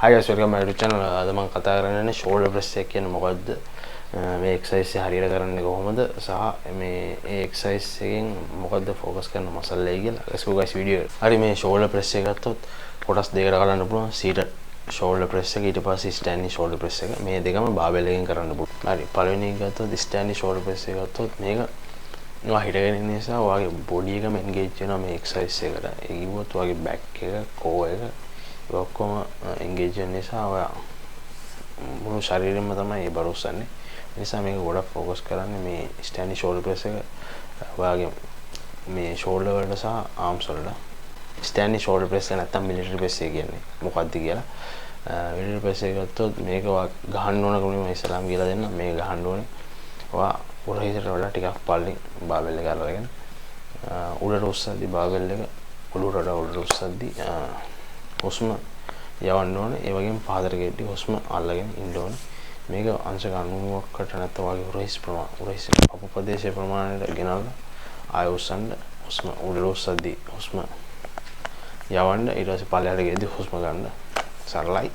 Hi guys, welcome back to channel. අද මම කතා කරන්නේ shoulder press එක කියන්නේ මොකද්ද? මේ exercise එක හරියට කරන්නේ කොහොමද? සහ මේ exercise එකෙන් මොකද්ද focus කරන muscle එක කියලා. Let's go guys video. හරි මේ shoulder press එක ගත්තොත් කොටස් දෙකකට කඩන්න පුළුවන්. seated shoulder press එක ඊට පස්සේ standing shoulder press එක. මේ දෙකම barbell එකෙන් කරන්න පුළුවන්. හරි පළවෙනි එක ගත්තොත් standing shoulder press එක ගත්තොත් මේක ඔයා හිටගෙන ඉන්න නිසා ඔයාගේ body එකම engage වෙනවා මේ exercise එකට. ඒ කිව්වොත් ඔයාගේ back එක, core එක ඔක්කොම engage වෙන නිසා ඔයා මුළු ශරීරෙම තමයි බර උස්සන්නේ. ඒ නිසා මේක ගොඩක් focus කරන්නේ මේ standing shoulder press එක. ඔයාගේ මේ shoulder වලට සහ arms වලට. standing shoulder press එක නැත්තම් military press එක කියන්නේ මොකක්ද කියලා. military press එක ගත්තොත් මේක ඔයා ගහන්න ඕන කම මම ඉස්සලාම කියලා දෙන්න. මේක ගහන්න ඕනේ. ඔයා උරහිසට වඩා ටිකක් පල්ලෙන් බාබෙල් එක අරගෙන උඩට උස්සද්දි බාබෙල් එක ඔළුවට උඩට උස්සද්දි හුස්ම යවන්න ඕනේ. ඒ වගේම පාදයට ගෙඩි හුස්ම අල්ලගෙන ඉන්න ඕනේ. මේක අංශ 90කට නැත්නම් වගේ උරහිස් පපු ප්‍රදේශයේ ප්‍රමාණයට ගෙනල්ලා ආය උස්සන්න හුස්ම උඩට උස්සද්දි හුස්ම යවන්න ඊට පස්සේ පල්ලයට ගෙඩි හුස්ම ගන්න. සරලයි.